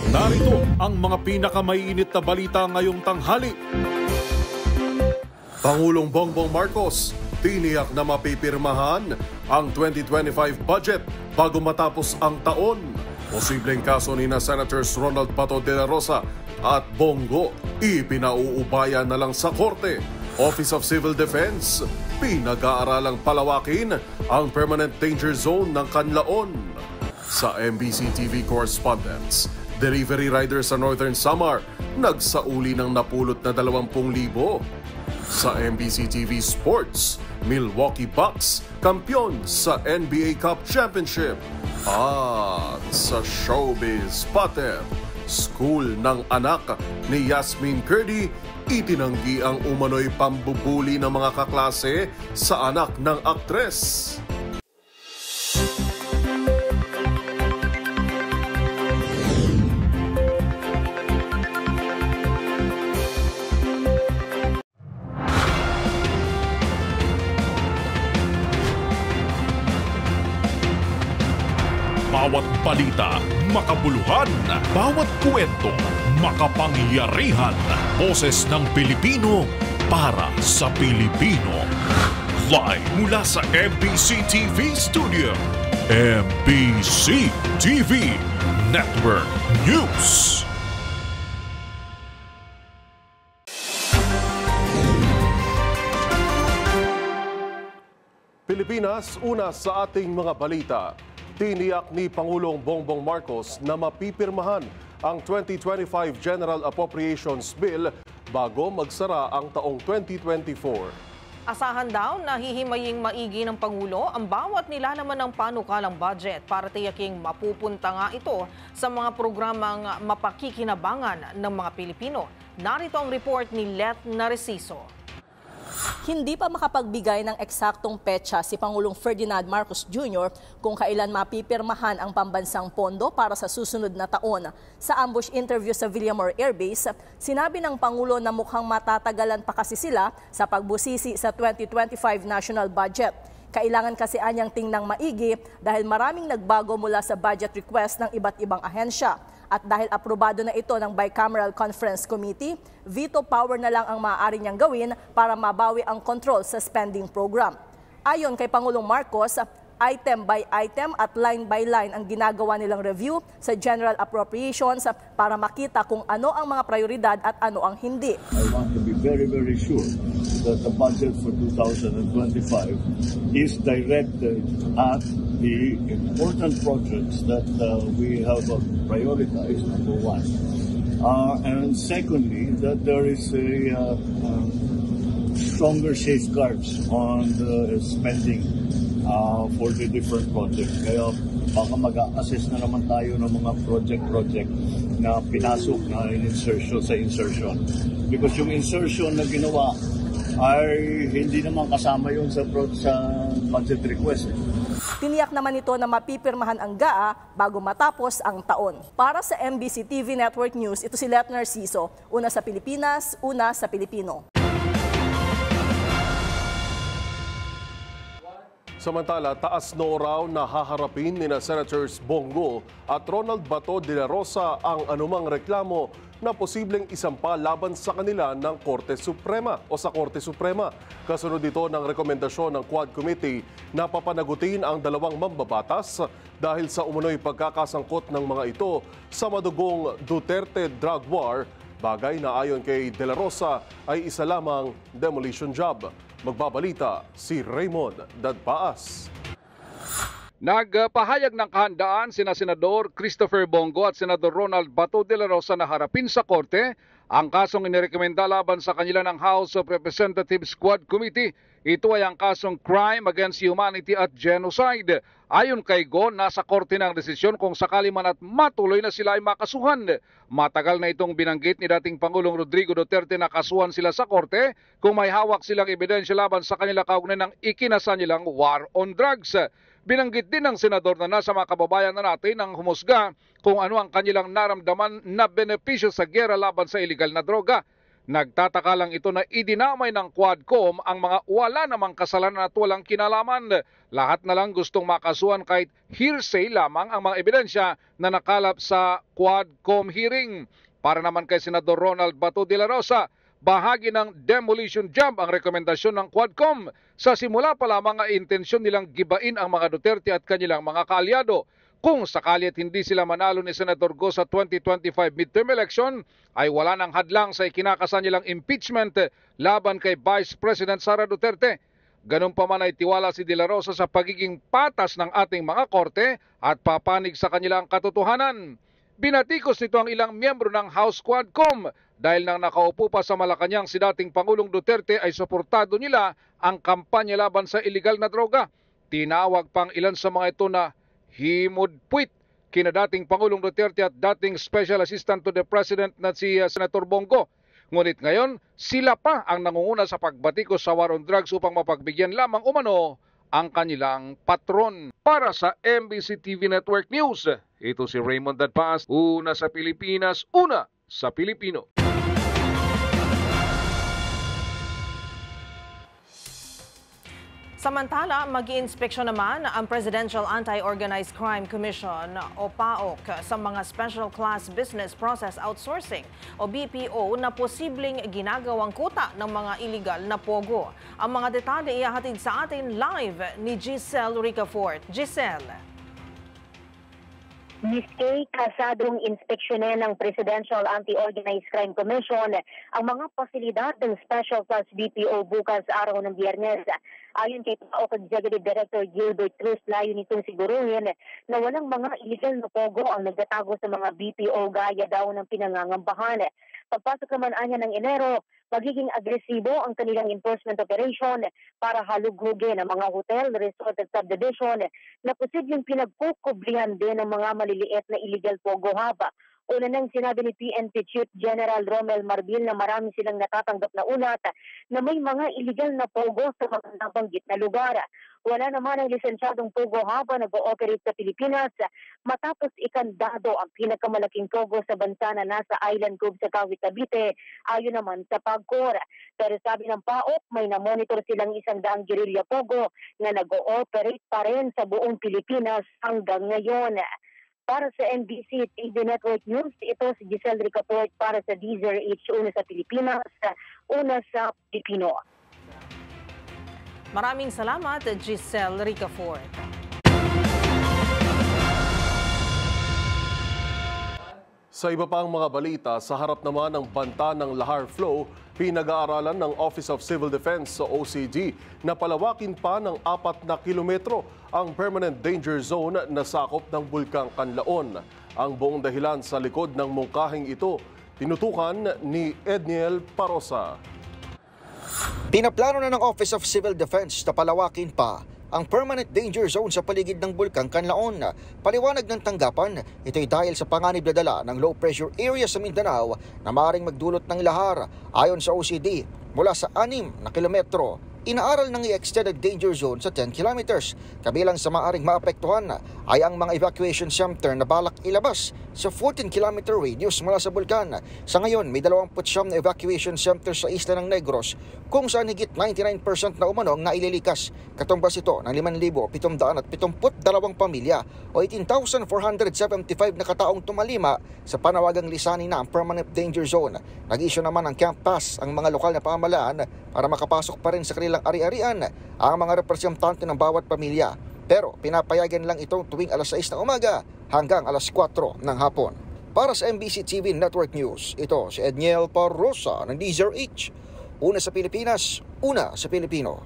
Narito ang mga pinakamainit na balita ngayong tanghali. Pangulong Bongbong Marcos tiniyak na mapipirmahan ang 2025 budget bago matapos ang taon. Posibleng kaso ni na Senators Ronald Bato de la Rosa at Bongo ipinauubaya na lang sa korte. Office of Civil Defense pinag-aaralang palawakin ang permanent danger zone ng Canlaon. Sa MBC TV correspondents, delivery rider sa Northern Samar nagsauli ng napulot na 20,000. Sa MBC TV Sports, Milwaukee Bucks kampiyon sa NBA Cup Championship. At sa Showbiz Pater, school ng anak ni Yasmin Curdy itinanggi ang umano'y pambubuli ng mga kaklase sa anak ng aktres. Bawat balita, makabuluhan. Bawat kwento, makapangyarihan. Boses ng Pilipino para sa Pilipino. Live mula sa MBC TV Studio. MBC TV Network News. Pilipinas, una sa ating mga balita. Tiniyak ni Pangulong Bongbong Marcos na mapipirmahan ang 2025 General Appropriations Bill bago magsara ang taong 2024. Asahan daw na hihimaying maigi ng Pangulo ang bawat nilalaman ng panukalang budget para tiyaking mapupunta nga ito sa mga programang mapakikinabangan ng mga Pilipino. Narito ang report ni Let Narciso. Hindi pa makapagbigay ng eksaktong petsa si Pangulong Ferdinand Marcos Jr. kung kailan mapipirmahan ang pambansang pondo para sa susunod na taon. Sa ambush interview sa Villamor Air Base, sinabi ng Pangulo na mukhang matatagalan pa kasi sila sa pagbusisi sa 2025 national budget. Kailangan kasi anyang tingnang maigi dahil maraming nagbago mula sa budget request ng iba't ibang ahensya. At dahil aprobado na ito ng Bicameral Conference Committee, veto power na lang ang maaari niyang gawin para mabawi ang control sa spending program. Ayon kay Pangulong Marcos, item by item at line by line ang ginagawa nilang review sa General Appropriations para makita kung ano ang mga prioridad at ano ang hindi. I want to be very, very sure that the budget for 2025 is directed at the important projects that we have prioritized, number one. And secondly, that there is a stronger safeguards on the spending for the different projects. Kaya baka mag-assess na naman tayo ng mga project na pinasok na sa insertion. Because yung insertion na ginawa ay hindi naman kasama yun sa budget request. Tiniyak naman ito na mapipirmahan ang GAA bago matapos ang taon. Para sa MBC TV Network News, ito si Let Narciso. Una sa Pilipinas, una sa Pilipino. Samantala, taas noo raw na haharapin ni na Senators Bongo at Ronald Bato de la Rosa ang anumang reklamo na posibleng isampa laban sa kanila ng Korte Suprema o sa Korte Suprema. Kasunod dito ng rekomendasyon ng Quad Committee na papanagutin ang dalawang mambabatas dahil sa umunoy pagkakasangkot ng mga ito sa madugong Duterte drug war, bagay na ayon kay De La Rosa ay isa lamang demolition job. Magbabalita si Raymond Dadpaas. Nagpahayag ng kahandaan sina Senador Christopher Bongo at Senador Ronald Bato de la Rosa na harapin sa korte ang kasong inirekomenda laban sa kanila ng House of Representatives Quad Committee. Ito ay ang kasong crime against humanity at genocide. Ayon kay Go, nasa korte ng desisyon kung sakali man at matuloy na sila ay makasuhan. Matagal na itong binanggit ni dating Pangulong Rodrigo Duterte na kasuhan sila sa korte kung may hawak silang ebidensya laban sa kanila kaugnay ng ikinasa nilang war on drugs. Binanggit din ng senador na nasa mga kababayan na natin ang humusga kung ano ang kanilang naramdaman na benepisyo sa gera laban sa iligal na droga. Nagtataka lang ito na idinamay ng Quadcom ang mga wala namang kasalanan at walang kinalaman. Lahat na lang gustong makasuhan kahit hearsay lamang ang mga ebidensya na nakalap sa Quadcom hearing. Para naman kay Senador Ronald Bato de la Rosa, bahagi ng demolition job ang rekomendasyon ng Quadcom. Sa simula pa lamang ang intensyon nilang gibain ang mga Duterte at kanilang mga kaalyado. Kung sakali at hindi sila manalo ni Senador Go sa 2025 midterm election, ay wala nang hadlang sa ikinakasan nilang impeachment laban kay Vice President Sara Duterte. Ganun pa man ay tiwala si De La Rosa sa pagiging patas ng ating mga korte at papanig sa kanilang katotohanan. Binatikos nito ang ilang miyembro ng House Quadcom dahil nang nakaupo pa sa Malacanang si dating Pangulong Duterte ay suportado nila ang kampanya laban sa iligal na droga. Tinawag pang ilan sa mga ito na himudpuit kina dating Pangulong Duterte at dating Special Assistant to the President na si Senator Bongo. Ngunit ngayon, sila pa ang nangunguna sa pagbatikos sa war on drugs upang mapagbigyan lamang umano ang kanilang patron. Para sa MBC TV Network News, ito si Raymond Dadpaas, una sa Pilipinas, una sa Pilipino. Samantala, mag-iinspeksyon naman ang Presidential Anti-Organized Crime Commission o PAOK sa mga Special Class Business Process Outsourcing o BPO na posibleng ginagawang kuta ng mga illegal na pogo. Ang mga detalye ihahatid sa atin live ni Giselle Ricafort. Giselle. Miski kasadong inspeksyonin ng Presidential Anti-Organized Crime Commission ang mga pasilidad ng Special Class BPO bukas araw ng Biyernes. Ayon kay PAOK Executive Director Gilbert Cruz, layo nitong siguruhin na walang mga illegal na pogo ang nagtatago sa mga BPO gaya daw ng pinangangambahan. Pagpasok naman anya ng Enero, magiging agresibo ang kanilang enforcement operation para halughugin ang mga hotel, resort at subdivision na posibleng pinagkukublihan din ng mga maliliit na illegal pogo haba. Una nang sinabi ni PNP Chief General Romel Marbil na marami silang natatanggap na ulat na may mga illegal na pogo sa mga nabanggit na lugar. Wala naman ang lisensyadong pogo haba nag-ooperate sa Pilipinas matapos ikandado ang pinakamalaking pogo sa bansa na nasa Island Cove sa Kawit, Cavite, ayon naman sa PAGCOR. Pero sabi ng PAOK, may na-monitor silang 100 guerrilla pogo na nag-ooperate pa rin sa buong Pilipinas hanggang ngayon. Para sa MBC TV Network News, ito si Giselle Ricafort para sa DZRH, una sa Pilipinas, una sa Pilipino. Maraming salamat, Giselle Ricafort. Sa iba pang mga balita, sa harap naman ng banta ng Lahar Flow, pinag-aaralan ng Office of Civil Defense sa OCD na palawakin pa ng 4 na kilometro ang permanent danger zone na sakop ng Bulkang Kanlaon. Ang buong dahilan sa likod ng mungkahing ito, tinutukan ni Edniel Parosa. Pinaplano na ng Office of Civil Defense na palawakin pa ang permanent danger zone sa paligid ng Bulkang Kanlaon. Paliwanag ng tanggapan, ito'y dahil sa panganib na dala ng low pressure area sa Mindanao na maaaring magdulot ng lahar. Ayon sa OCD, mula sa 6 na kilometro, inaaral ng i-extended danger zone sa 10 kilometers. Kabilang sa maaaring maapektuhan ay ang mga evacuation center na balak ilabas sa 14-kilometer radius mula sa bulkan. Sa ngayon, may 29 na evacuation center sa isla ng Negros kung saan higit 99% na umano ang naililikas. Katumbas ito ng 5,772 pamilya o 18,475 na kataong tumalima sa panawagang lisanin na ang permanent danger zone. Nag-issue naman ng camp pass ang mga lokal na pamahalaan para makapasok pa rin sa kanilang ari-arian ang mga representante ng bawat pamilya. Pero pinapayagan lang ito tuwing alas 6 ng umaga hanggang alas 4 ng hapon. Para sa MBC TV Network News, ito si Edniel Parosa ng DZRH. Una sa Pilipinas, una sa Pilipino.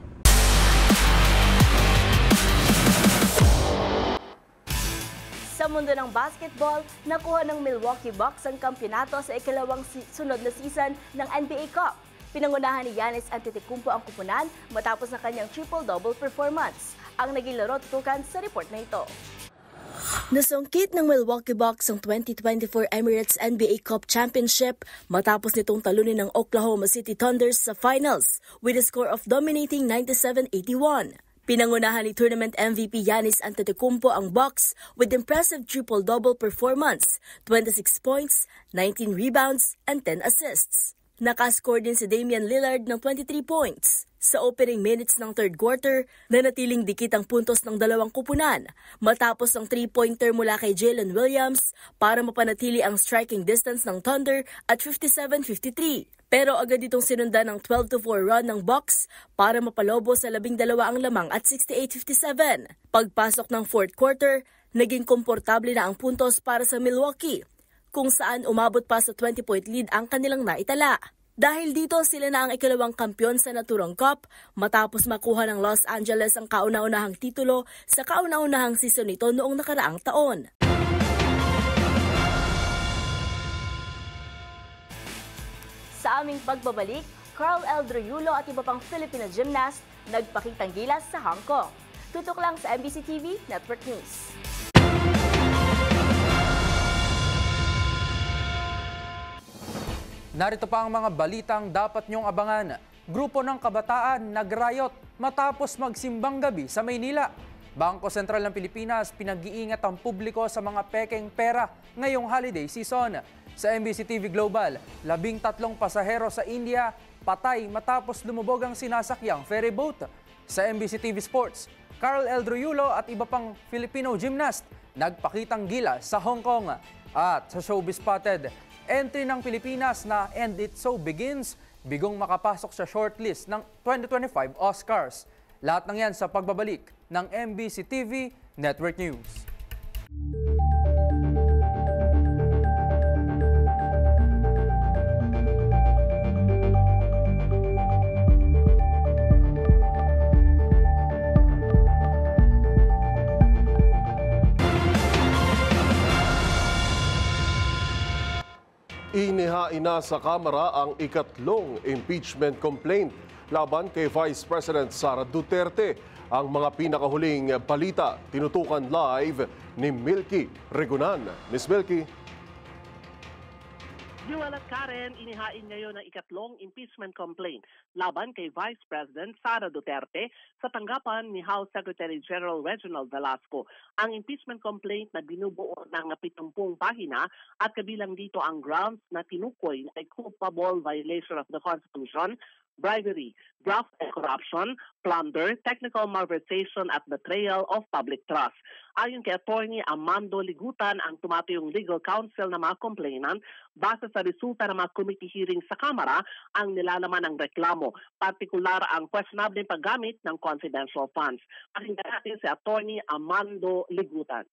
Sa mundo ng basketball, nakuha ng Milwaukee Bucks ang kampyonato sa ikalawang sunod na season ng NBA Cup. Pinangunahan ni Giannis Antetokounmpo ang kupunan matapos na kanyang triple-double performance. Ang naging laro tutukan sa report na ito. Nasungkit ng Milwaukee Bucks ang 2024 Emirates NBA Cup Championship matapos nitong talunin ng Oklahoma City Thunder sa finals with a score of dominating 97-81. Pinangunahan ni tournament MVP Giannis Antetokounmpo ang Bucks with impressive triple-double performance, 26 points, 19 rebounds, and 10 assists. Nakascore din si Damian Lillard ng 23 points. Sa opening minutes ng third quarter, nanatiling dikit ang puntos ng dalawang kupunan matapos ang 3-pointer mula kay Jalen Williams para mapanatili ang striking distance ng Thunder at 57-53. Pero agad itong sinundan ng 12-4 run ng Bucks para mapalobo sa 12 ang lamang at 68-57. Pagpasok ng fourth quarter, naging komportable na ang puntos para sa Milwaukee, kung saan umabot pa sa 20-point lead ang kanilang naitala. Dahil dito sila na ang ikalawang kampyon sa naturang cup matapos makuha ng Los Angeles ang kauna-unahang titulo sa kauna-unahang season nito noong nakaraang taon. Sa aming pagbabalik, Carl Eldroyulo at iba pang Filipino gymnast nagpakitang gilas sa Hong Kong. Tutok lang sa MBC TV Network News. Narito pa ang mga balitang dapat niyong abangan. Grupo ng kabataan nagrayot matapos magsimbang gabi sa Maynila. Bangko Sentral ng Pilipinas pinag-iingat ang publiko sa mga pekeng pera ngayong holiday season. Sa MBC TV Global, 13 pasahero sa India patay matapos lumubog ang sinasakyang ferry boat. Sa MBC TV Sports, Carl Eldroyulo at iba pang Filipino gymnast nagpakitang gilas sa Hong Kong. At sa Showbiz Spotted, entry ng Pilipinas na And It So Begins, bigong makapasok sa shortlist ng 2025 Oscars. Lahat ng yan sa pagbabalik ng MBC TV Network News. Inihain na sa Kamara ang ikatlong impeachment complaint laban kay Vice President Sara Duterte. Ang mga pinakahuling balita tinutukan live ni Milky Regunan. Miss Milky. Joel at Karen, inihain ngayon ang ikatlong impeachment complaint laban kay Vice President Sara Duterte sa tanggapan ni House Secretary General Reginald Velasco. Ang impeachment complaint na binubuo ng 70 pahina at kabilang dito ang grounds na tinukoy ay culpable violation of the Constitution, bribery, graft and corruption, plunder, technical malversation at betrayal of public trust. Ayon kay Attorney Amando Ligutan, ang tumatayong legal counsel ng mga complainant, base sa resulta ng mga committee hearings sa Kamara, ang nilalaman ng reklamo, partikular ang questionable paggamit ng confidential funds. Pakinggan natin si Attorney Amando Ligutan.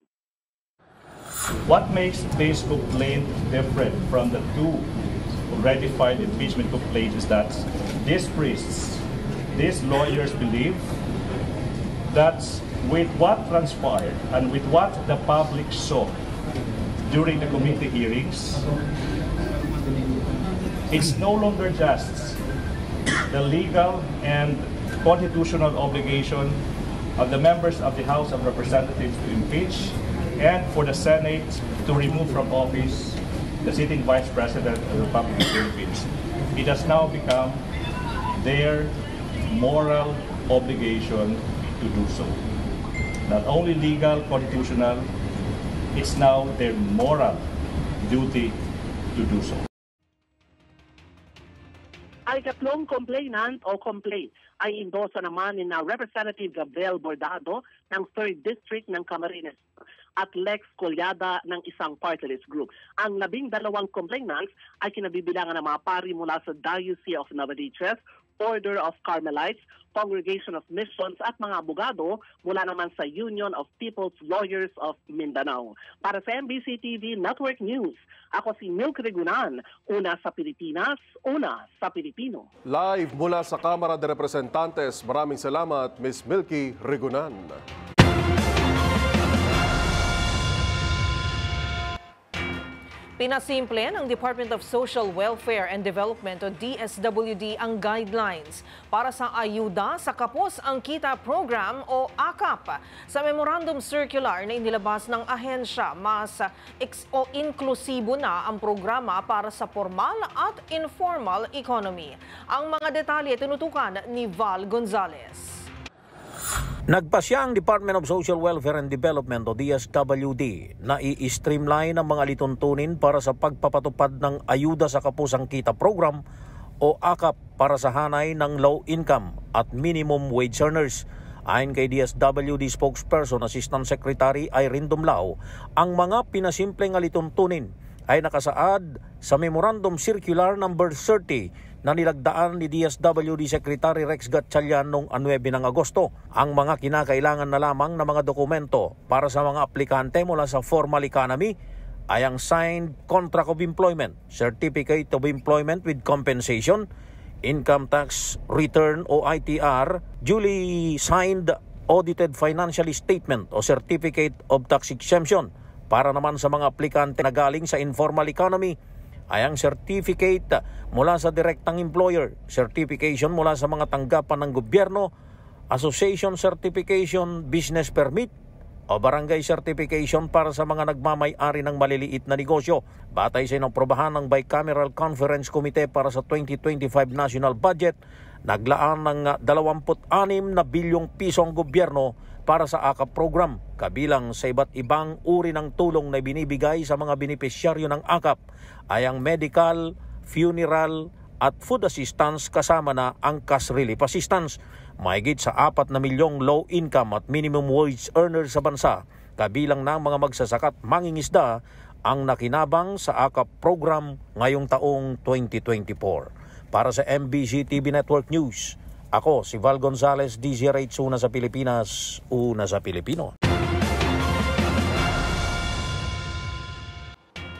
What makes this complaint different from the two already filed impeachment complaints is that these priests, these lawyers believe that with what transpired and with what the public saw during the committee hearings, it's no longer just the legal and constitutional obligation of the members of the House of Representatives to impeach and for the Senate to remove from office the sitting Vice President of the Republic of the Philippines. It has now become their moral obligation to do so. Not only legal, constitutional, it's now their moral duty to do so. Ang ikatlong complainant o complaint ay indosa naman ni na Representative Gabriel Bordado ng 3rd District ng Camarines at Lex Colyada ng isang party list group. Ang 12 complainants ay kinabibilangan ng mga pari mula sa Diocese of Navariches, Order of Carmelites, Congregation of Missions at mga abogado mula naman sa Union of People's Lawyers of Mindanao. Para sa MBC TV Network News, ako si Milky Regunan, una sa Pilipinas, una sa Pilipino. Live mula sa Kamara de Representantes, maraming salamat Miss Milky Regunan. Pinasimple ng Department of Social Welfare and Development o DSWD ang guidelines para sa ayuda sa Kapos ang Kita Program o AKAP. Sa memorandum circular na inilabas ng ahensya, mas inklusibo na ang programa para sa formal at informal economy. Ang mga detalye tinutukan ni Val Gonzalez. Nagpasya ang Department of Social Welfare and Development o DSWD na i-streamline ang mga lituntunin para sa pagpapatupad ng ayuda sa Kapos ang Kita Program o AKAP para sa hanay ng low income at minimum wage earners. Ayon kay DSWD spokesperson Assistant Secretary Irene Dumlao, ang mga pinasimpleng alituntunin ay nakasaad sa Memorandum Circular No. 30 na nilagdaan ni DSWD Secretary Rex Gatchalian noong 9 ng Agosto. Ang mga kinakailangan na lamang na mga dokumento para sa mga aplikante mula sa formal economy ay ang signed contract of employment, certificate of employment with compensation, income tax return o ITR, duly signed audited financial statement o certificate of tax exemption. Para naman sa mga aplikante na galing sa informal economy ay ang certificate mula sa direktang employer, certification mula sa mga tanggapan ng gobyerno, association certification, business permit, o barangay certification para sa mga nagmamay-ari ng maliliit na negosyo. Batay sa inaprobahan ng Bicameral Conference Committee para sa 2025 National Budget, naglaan ng 26 na bilyong piso ang gobyerno para sa AKAP program, kabilang sa iba't ibang uri ng tulong na binibigay sa mga benepisyaryo ng AKAP ay ang medical, funeral at food assistance kasama na ang cash relief assistance. Mahigit sa 4 na milyong low income at minimum wage earners sa bansa, kabilang ng mga magsasaka at mangingisda ang nakinabang sa AKAP program ngayong taong 2024. Para sa MBC TV Network News, ako si Val Gonzalez, DZRH, una sa Pilipinas, una sa Pilipino.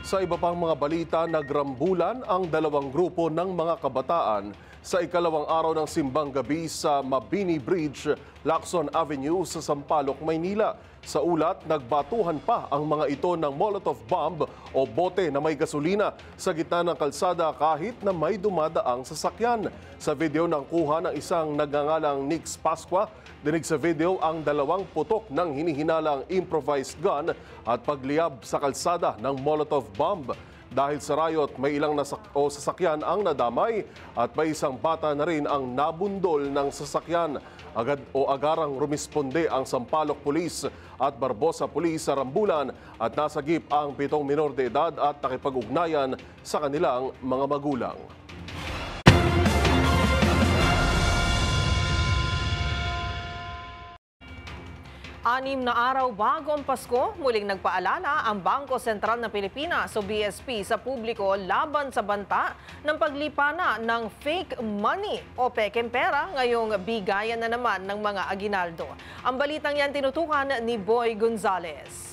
Sa iba pang mga balita, nagrambulan ang dalawang grupo ng mga kabataan sa ikalawang araw ng simbang gabi sa Mabini Bridge, Lacson Avenue sa Sampaloc, Maynila. Sa ulat, nagbatuhan pa ang mga ito ng Molotov bomb o bote na may gasolina sa gitna ng kalsada kahit na may dumadaang sasakyan. Sa video ng kuha ng isang nagngangalang Nix Pasqua, dinig sa video ang dalawang putok ng hinihinalang improvised gun at pagliyab sa kalsada ng Molotov bomb. Dahil sa riot, may ilang sasakyan ang nadamay at may isang bata na rin ang nabundol ng sasakyan. Agarang rumisponde ang Sampaloc Police at Barbosa Police sa rambulan at nasagip ang 7 minor de edad at nakipag-ugnayan sa kanilang mga magulang. Anim na araw bago ang Pasko, muling nagpaalala ang Bangko Sentral ng Pilipinas o BSP sa publiko laban sa banta ng paglipana ng fake money o pekeng pera ngayong bigayan na naman ng mga aginaldo. Ang balitang yan tinutukan ni Boy Gonzales.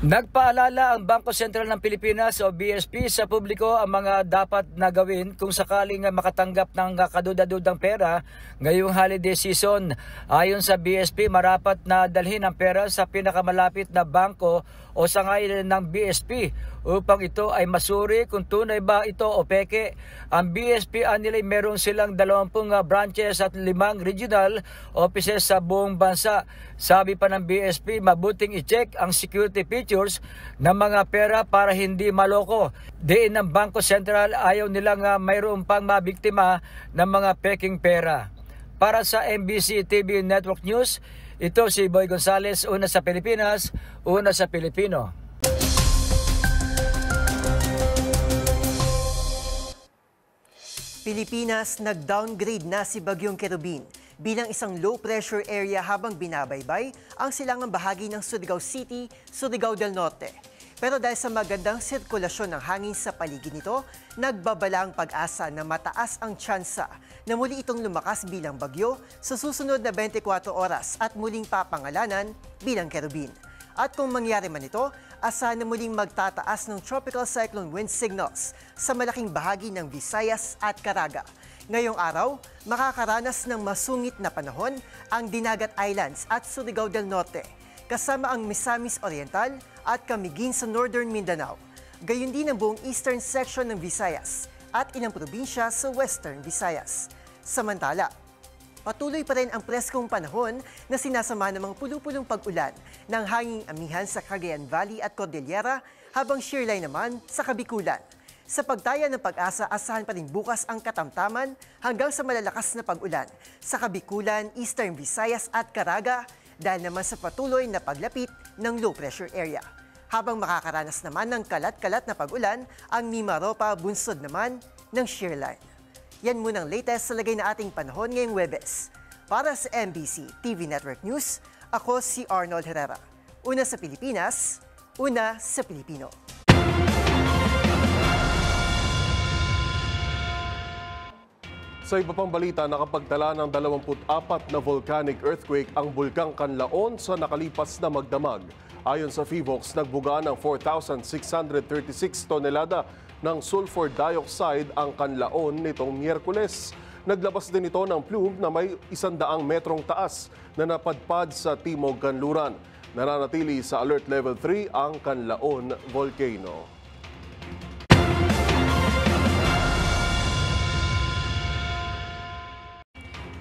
Nagpaalala ang Bangko Sentral ng Pilipinas o BSP sa publiko ang mga dapat na gawin kung sakaling makatanggap ng kadudadudang pera ngayong holiday season. Ayon sa BSP, marapat na dalhin ang pera sa pinakamalapit na bangko o sangay ng BSP upang ito ay masuri kung tunay ba ito o peke. Ang BSP anilay meron silang 20 branches at 5 regional offices sa buong bansa. Sabi pa ng BSP, mabuting i-check ang security features ng mga pera para hindi maloko. Diin ng Bangko Sentral, ayaw nilang mayroon pang mabiktima ng mga peking pera. Para sa MBC TV Network News, ito si Boy Gonzales, una sa Pilipinas, una sa Pilipino. Pilipinas, nag-downgrade na si Bagyong Kerubin bilang isang low-pressure area habang binabaybay ang silangang bahagi ng Surigao City, Surigao del Norte. Pero dahil sa magandang sirkulasyon ng hangin sa paligid nito, nagbabala ang pag-asa na mataas ang tsansa na muli itong lumakas bilang bagyo sa susunod na 24 oras at muling papangalanan bilang Kerubin. At kung mangyari man ito, asahan na muling magtataas ng tropical cyclone wind signals sa malaking bahagi ng Visayas at Caraga. Ngayong araw, makakaranas ng masungit na panahon ang Dinagat Islands at Surigao del Norte, kasama ang Misamis Oriental at Camiguin sa Northern Mindanao. Gayon din ang buong eastern section ng Visayas at ilang probinsya sa Western Visayas. Samantala, patuloy pa rin ang preskong panahon na sinasama ng mga pulupulong pag-ulan ng hanging amihan sa Cagayan Valley at Cordillera habang shearline naman sa Kabikulan. Sa pagtaya ng Pag-asa, asahan pa rin bukas ang katamtaman hanggang sa malalakas na pag-ulan sa Kabikulan, Eastern Visayas at Caraga dahil naman sa patuloy na paglapit ng low pressure area. Habang makakaranas naman ng kalat-kalat na pag-ulan ang Mimaropa, bunsod naman ng shearline. Yan munang latest sa lagay na ating panahon ngayong Webes. Para sa MBC TV Network News, ako si Arnold Herrera. Una sa Pilipinas, una sa Pilipino. Sa iba pang balita, nakapagtala ng 24 na volcanic earthquake ang Bulkang Canlaon sa nakalipas na magdamag. Ayon sa PHIVOLCS, nagbuga ng 4,636 tonelada ng sulfur dioxide ang Canlaon nitong Miyerkules. Naglabas din ito ng plume na may 100 metrong taas na napadpad sa Timog Kanluran. Nananatili sa Alert Level 3 ang Canlaon Volcano.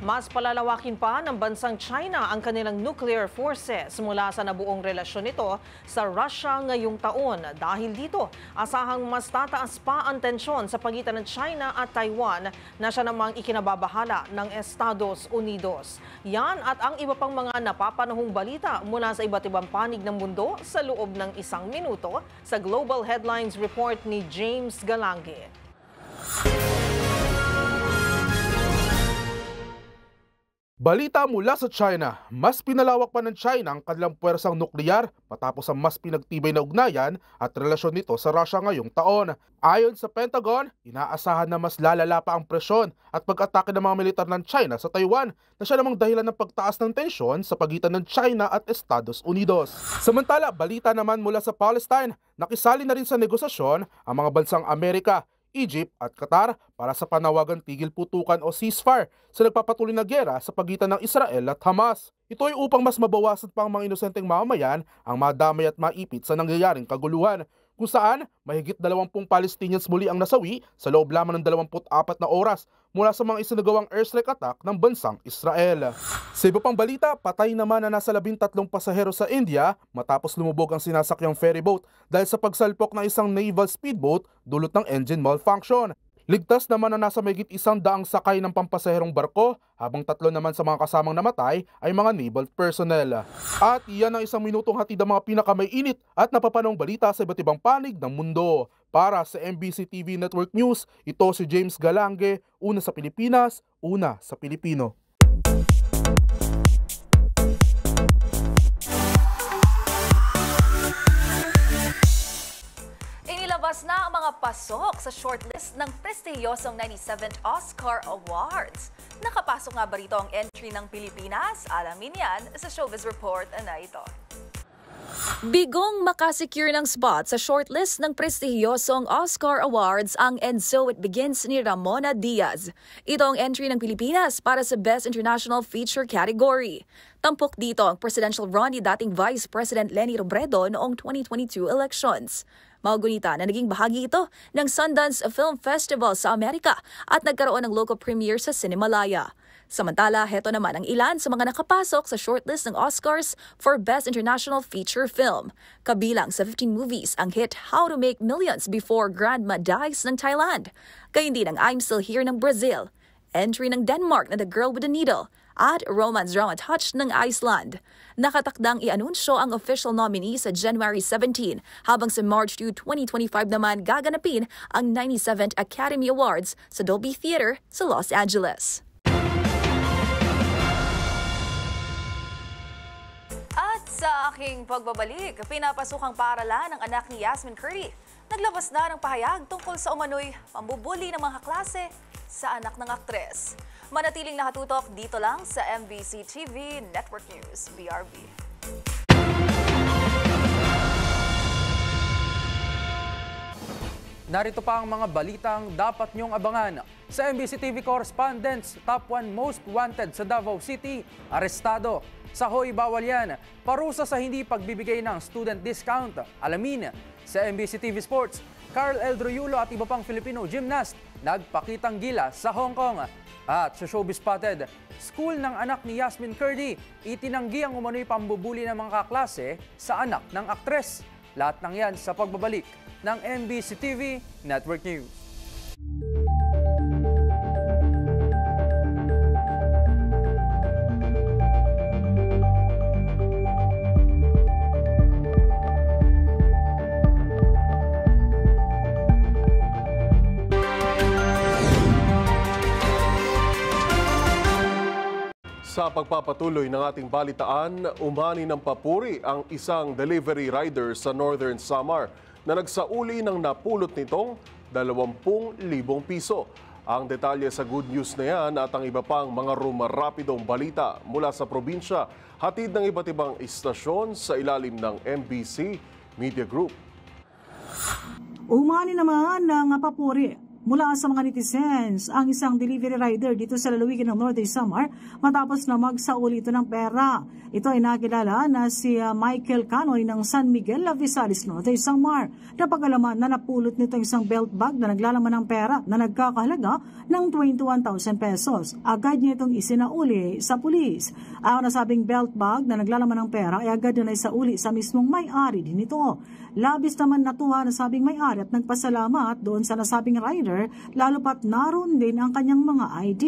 Mas palalawakin pa ng bansang China ang kanilang nuclear forces mula sa nabuong relasyon nito sa Russia ngayong taon. Dahil dito, asahang mas tataas pa ang tensyon sa pagitan ng China at Taiwan na siya namang ikinababahala ng Estados Unidos. Yan at ang iba pang mga napapanahong balita mula sa iba't ibang panig ng mundo sa loob ng 1 minuto sa Global Headlines Report ni James Galange. Balita mula sa China, mas pinalawak pa ng China ang kanilang puwersang nuklear matapos ang mas pinagtibay na ugnayan at relasyon nito sa Russia ngayong taon. Ayon sa Pentagon, inaasahan na mas lalala pa ang presyon at pag-atake ng mga militar ng China sa Taiwan na siya namang dahilan ng pagtaas ng tensyon sa pagitan ng China at Estados Unidos. Samantala, balita naman mula sa Palestine, nakisali na rin sa negosasyon ang mga bansang Amerika, Egypt at Qatar para sa panawagang tigil putukan o ceasefire sa nagpapatuloy na giyera sa pagitan ng Israel at Hamas. Ito ay upang mas mabawasan pa ang mga inosenteng mamamayan ang madamay at maipit sa nangyayaring kaguluhan, kung saan mahigit 20 Palestinians muli ang nasawi sa loob lamang ng 24 na oras mula sa mga isinagawang airstrike attack ng bansang Israel. Sa iba pang balita, patay naman na nasa 13 pasahero sa India matapos lumubog ang sinasakyang ferryboat dahil sa pagsalpok ng isang naval speedboat dulot ng engine malfunction. Ligtas naman na nasa mahigit 100 sakay ng pampasaherong barko, habang 3 naman sa mga kasamang namatay ay mga naval personnel. At iyan ang 1 minutong hatid ang mga pinakamaiinit at napapanahong balita sa iba't ibang panig ng mundo. Para sa MBC TV Network News, ito si James Galange, una sa Pilipinas, una sa Pilipino. Inilabas na ang mga pasok sa shortlist ng prestihiyosong 97th Oscar Awards. Nakapasok nga ba rito ang entry ng Pilipinas? Alamin yan sa Showbiz Report na ito. Bigong makasecure ng spot sa shortlist ng prestihiyosong Oscar Awards ang And So It Begins ni Ramona Diaz. Ito ang entry ng Pilipinas para sa Best International Feature category. Tampok dito ang presidential run ni dating Vice President Leni Robredo noong 2022 elections. Maugunita na naging bahagi ito ng Sundance Film Festival sa Amerika at nagkaroon ng local premiere sa Cinemalaya. Samantala, heto naman ang ilan sa mga nakapasok sa shortlist ng Oscars for Best International Feature Film. Kabilang sa 15 movies ang hit How to Make Millions Before Grandma Dies ng Thailand. Gayun din ang I'm Still Here ng Brazil. Entry ng Denmark na The Girl with the Needle at Romance Drama Touch ng Iceland. Nakatakdang i-anunsyo ang official nominee sa January 17 habang sa March 2, 2025 naman gaganapin ang 97th Academy Awards sa Dolby Theater sa Los Angeles. At sa aking pagbabalik, pinapasukang paaralan ng anak ni Yasmin Curry. Naglabas na ng pahayag tungkol sa umano'y pambubuli ng mga klase sa anak ng aktres. Manatiling nakatutok dito lang sa MBC TV Network News, BRB. Narito pa ang mga balitang dapat niyong abangan. Sa MBC TV correspondents, top 1 most wanted sa Davao City, arestado. Sa Hoy, bawal yan. Parusa sa hindi pagbibigay ng student discount. Alamin sa MBC TV Sports, Carl Eldroyulo at iba pang Filipino gymnast nagpakitang gila sa Hong Kong. At sa Showbiz Spotted, school ng anak ni Yasmin Curry, itinanggi ang umano'y pambubuli ng mga kaklase sa anak ng aktres. Lahat ng yan sa pagbabalik ng MBC TV Network News. Sa pagpapatuloy ng ating balitaan, umani ng papuri ang isang delivery rider sa Northern Samar na nagsauli ng napulot nitong 20,000 piso. Ang detalye sa good news na yan at ang iba pang mga rumarapidong balita mula sa probinsya, hatid ng iba't ibang istasyon sa ilalim ng MBC Media Group. Umani naman ng papuri mula sa mga netizens ang isang delivery rider dito sa lalawigan ng Northern Samar matapos na magsauli ito ng pera. Ito ay nakilala na si Michael Canoy ng San Miguel, Visayas, Northern Samar. Napag-alaman na napulot nito isang belt bag na naglalaman ng pera na nagkakahalaga ng 21,000 pesos. Agad niya itong isinauli sa pulis. Ang nasabing belt bag na naglalaman ng pera ay agad na isauli sa mismong may-ari din ito. Labis naman natuwa na sabing may-ari at nagpasalamat doon sa nasabing rider, lalo pat naroon din ang kanyang mga ID.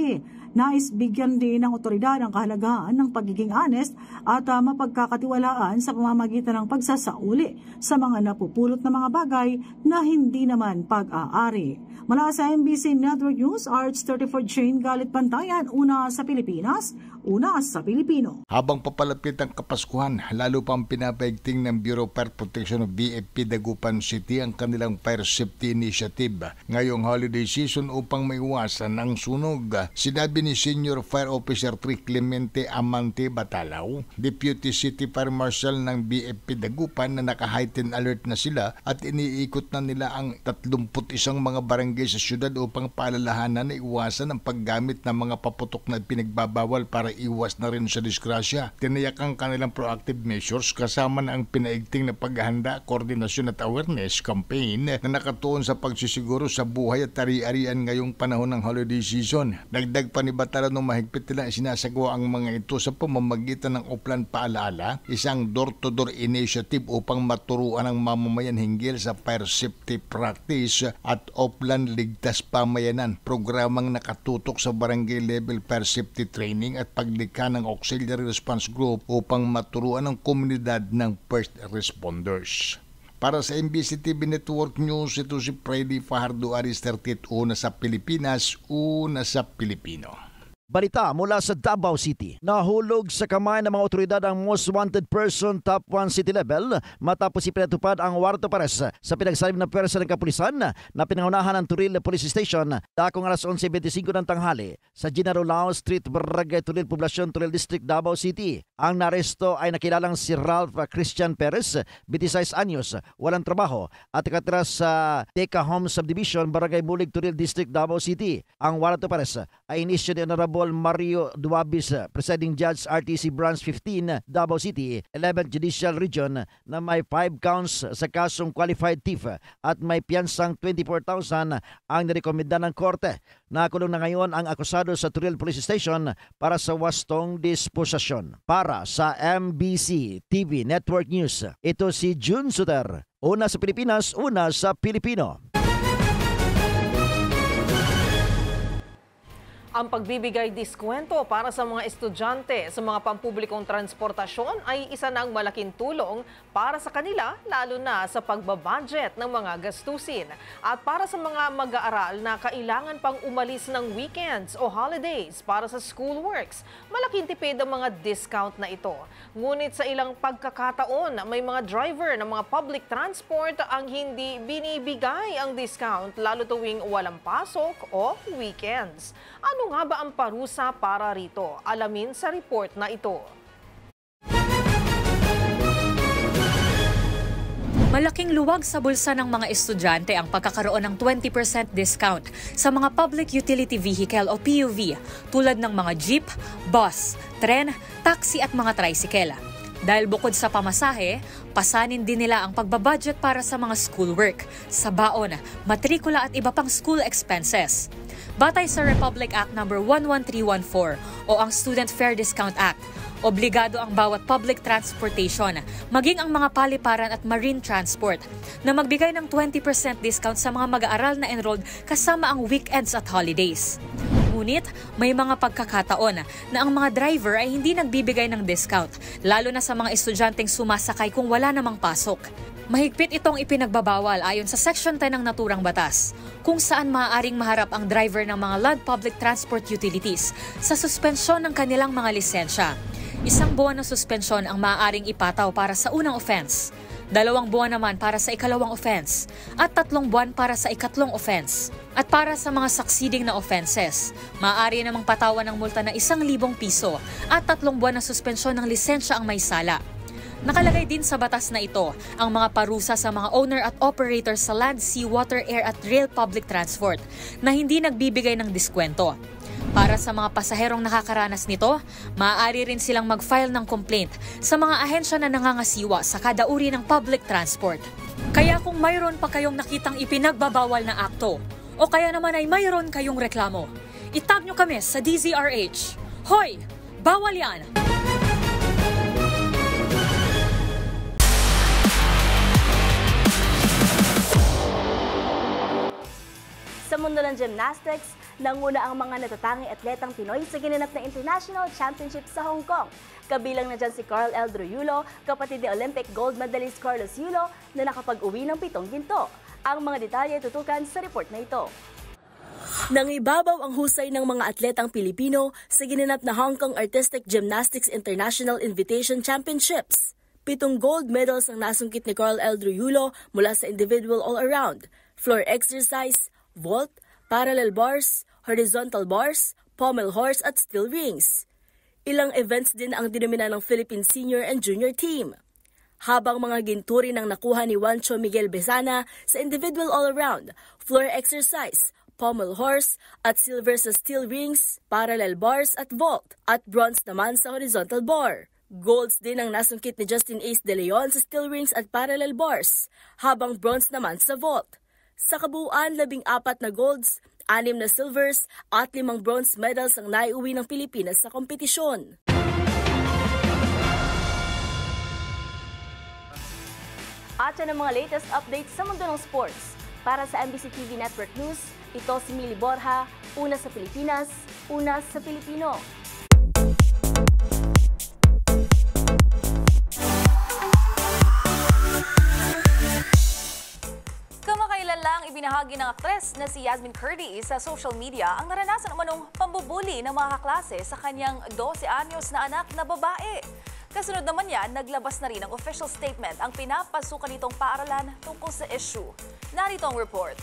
Nais bigyan din ng otoridad ang kahalagaan ng pagiging honest at mapagkakatiwalaan sa pamamagitan ng pagsasauli sa mga napupulot na mga bagay na hindi naman pag-aari. Mula sa MBC Network News, Arts 34 Jane Galit Pantayan, una sa Pilipinas, una sa Pilipino. Habang papalapit ang Kapaskuhan, lalo pang pinapaigting ng Bureau of Fire Protection of BFP Dagupan City ang kanilang Fire Safety Initiative ngayong holiday season upang maiwasan ang sunog. Sinabi ni Senior Fire Officer Tri Clemente Amante Batalaw, Deputy City Fire Marshal ng BFP Dagupan na naka-heightened alert na sila at iniikot na nila ang 31 mga barangay sa syudad upang paalalahanan na iwasan ang paggamit ng mga paputok na pinagbabawal para iwas na rin sa disgrasya. Tinayak ang kanilang proactive measures kasama na ang pinaigting na paghahanda, koordinasyon at awareness campaign na nakatuon sa pagsisiguro sa buhay at ari-arian ngayong panahon ng holiday season. Dagdag pa ni Batala nung mahigpit nila sinasagawa ang mga ito sa pamamagitan ng Uplan Paalaala, isang door-to-door initiative upang maturuan ang mamamayan hinggil sa fire safety practice at Uplan Ligtas Pamayanan, programang nakatutok sa barangay level fire safety training at paglikha ng auxiliary response group upang maturuan ang komunidad ng first responders. Para sa MBC TV Network News, ito si Freddy Fajardo Aris 38, una sa Pilipinas, una sa Pilipino. Balita mula sa Davao City. Nahulog sa kamay ng mga otoridad ang most wanted person top 1 city level matapos ipinatupad ang warrant of arrest sa pinagsalim na pwersa ng kapulisan na pinangunahan ng Turil Police Station dakong alas 11:25 ng tanghali sa General Lao Street, Barangay Turil, Poblacion, Turil District, Davao City. Ang naresto ay nakilalang si Ralph Christian Perez, 26 anyos, walang trabaho at nakatira sa Teca Home Subdivision, Barangay Bulig, Turil District, Davao City. Ang warrant of arrest ay inisyo ni Honorable Mario Duabis, Presiding Judge RTC Branch 15, Davao City, 11th Judicial Region na may 5 counts sa kasong qualified thief at may piyansang 24,000 ang nirekomenda ng korte. Nakulong na ngayon ang akusado sa Turil Police Station para sa wastong disposisyon. Para sa MBC TV Network News, ito si June Suter, una sa Pilipinas, una sa Pilipino. Ang pagbibigay diskwento para sa mga estudyante sa mga pampublikong transportasyon ay isa ng malaking tulong para sa kanila, lalo na sa pagbabudget ng mga gastusin. At para sa mga mag-aaral na kailangan pang umalis ng weekends o holidays para sa schoolworks, malaking tipid ang mga discount na ito. Ngunit sa ilang pagkakataon, may mga driver ng mga public transport ang hindi binibigay ang discount, lalo tuwing walang pasok o weekends. Ano nga ba ang parusa para rito? Alamin sa report na ito. Malaking luwag sa bulsa ng mga estudyante ang pagkakaroon ng 20% discount sa mga public utility vehicle o PUV tulad ng mga jeep, bus, tren, taxi at mga tricycle. Dahil bukod sa pamasahe, pasanin din nila ang pagbabudget para sa mga schoolwork, sa baon, matrikula at iba pang school expenses. Batay sa Republic Act No. 11314 o ang Student Fare Discount Act, obligado ang bawat public transportation, maging ang mga paliparan at marine transport, na magbigay ng 20% discount sa mga mag-aaral na enrolled kasama ang weekends at holidays. Ngunit may mga pagkakataon na ang mga driver ay hindi nagbibigay ng discount, lalo na sa mga estudyanteng sumasakay kung wala namang pasok. Mahigpit itong ipinagbabawal ayon sa Section 10 ng naturang batas, kung saan maaaring maharap ang driver ng mga land public transport utilities sa suspensyon ng kanilang mga lisensya. 1 buwan na suspensyon ang maaaring ipataw para sa unang offense, 2 buwan naman para sa ikalawang offense, at 3 buwan para sa ikatlong offense. At para sa mga succeeding na offenses, maaari namang patawan ng multa na 1,000 piso at 3 buwan na suspensyon ng lisensya ang may sala. Nakalagay din sa batas na ito ang mga parusa sa mga owner at operator sa land, sea, water, air at rail public transport na hindi nagbibigay ng diskwento. Para sa mga pasaherong nakakaranas nito, maaari rin silang mag-file ng complaint sa mga ahensya na nangangasiwa sa kada uri ng public transport. Kaya kung mayroon pa kayong nakitang ipinagbabawal na akto, o kaya naman ay mayroon kayong reklamo, itag nyo kami sa DZRH. Hoy! Bawal yan! Sa mundo ng gymnastics, nanguna ang mga natatanging atletang Pinoy sa ginanap na International Championship sa Hong Kong. Kabilang na dyan si Carl Eldro Yulo, kapatid ni Olympic gold medalist Carlos Yulo na nakapag-uwi ng 7 ginto. Ang mga detalye tutukan sa report na ito. Nangibabaw ang husay ng mga atletang Pilipino sa ginanap na Hong Kong Artistic Gymnastics International Invitation Championships. 7 gold medals ang nasungkit ni Carl Eldro Yulo mula sa individual all-around, floor exercise, vault, parallel bars, horizontal bars, pommel horse at steel rings. Ilang events din ang dinomina ng Philippine senior and junior team. Habang mga ginturi ng nakuha ni Juancho Miguel Bezana sa individual all-around, floor exercise, pommel horse at silver sa steel rings, parallel bars at vault, at bronze naman sa horizontal bar. Golds din ang nasungkit ni Justin Ace De Leon sa steel rings at parallel bars, habang bronze naman sa vault. Sa kabuuan, 14 na golds, 6 na silvers at 5 bronze medals ang naiuwi ng Pilipinas sa kompetisyon. At yan ang mga latest updates sa mundo ng sports. Para sa MBC TV Network News, ito si Mili Borja, una sa Pilipinas, una sa Pilipino. Kamakailan lang ibinahagi ng aktres na si Yasmin Curdy sa social media ang naranasan umanong pambubuli ng mga kaklase sa kanyang 12 anyos na anak na babae. Kasunod naman yan, naglabas na rin ng official statement ang pinapasukan nitong paaralan tungkol sa issue. Narito ang report.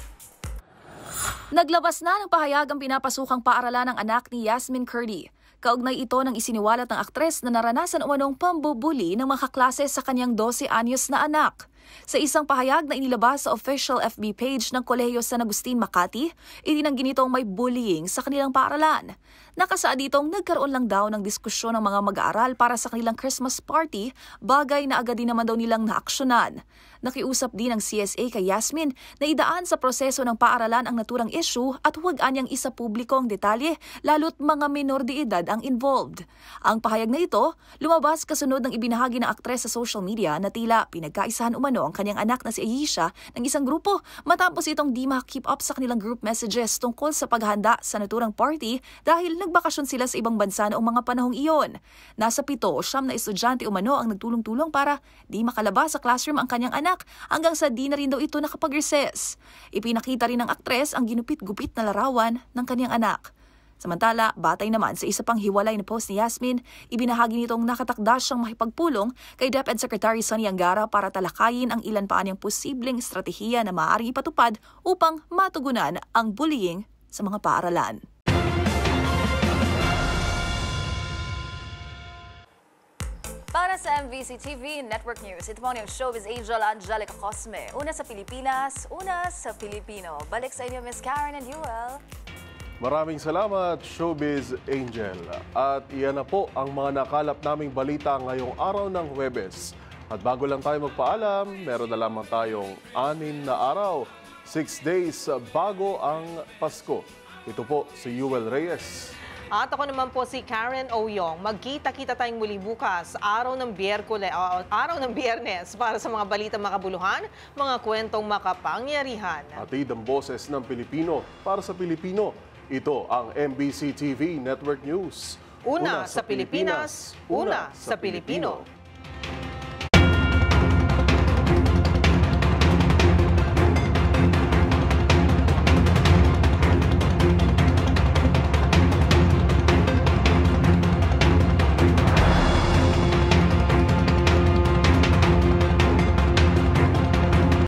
Naglabas na ng pahayag ang pinapasukang paaralan ng anak ni Yasmin Curdy. Kaugnay ito ng isiniwalat ng aktres na naranasan umanong pambubuli ng mga kaklase sa kanyang 12 anyos na anak. Sa isang pahayag na inilabas sa official FB page ng Kolehiyo San Agustin, Makati, itinanggi nitong may bullying sa kanilang paaralan. Nakasaad ditong nagkaroon lang daw ng diskusyon ng mga mag-aaral para sa kanilang Christmas party, bagay na agad din naman daw nilang naaksyonan. Nakiusap din ng CSA kay Yasmin na idaan sa proseso ng paaralan ang naturang issue at huwag anyang isa publiko ang detalye, lalo't mga minor de edad ang involved. Ang pahayag na ito, lumabas kasunod ng ibinahagi ng aktres sa social media na tila pinagkaisahan umano ang kanyang anak na si Ayesha ng isang grupo matapos itong di makkeep up sa kanilang group messages tungkol sa paghahanda sa naturang party dahil nagbakasyon sila sa ibang bansa noong mga panahong iyon. Nasa 7 o 9 na estudyante umano ang nagtulong-tulong para di makalabas sa classroom ang kanyang anak hanggang sa di na rin daw ito nakapag-recess. Ipinakita rin ng aktres ang ginupit-gupit na larawan ng kanyang anak. Samantala, batay naman sa isa pang hiwalay na post ni Yasmin, ibinahagi nitong nakatakda siyang makipagpulong kay DepEd Secretary Sonny Angara para talakayin ang ilan pa anyang posibleng estratehiya na maaari ipatupad upang matugunan ang bullying sa mga paaralan. Para sa MBC TV Network News, ito po yung showbiz angel Angelica Cosme. Una sa Pilipinas, una sa Pilipino. Balik sa inyo, Miss Karen and Yuel. Maraming salamat, Showbiz Angel. At iyan na po ang mga nakalap naming balita ngayong araw ng Huwebes. At bago lang tayo magpaalam, meron na lamang tayong 6 na araw, 6 days bago ang Pasko. Ito po si Yuel Reyes. At ako naman po si Karen Oyong. Magkita-kita tayong muli bukas, araw ng Biyernes para sa mga balita makabuluhan, mga kwentong makapangyarihan. Atid ang boses ng Pilipino para sa Pilipino. Ito ang MBC TV Network News. Una sa Pilipinas, una sa Pilipino.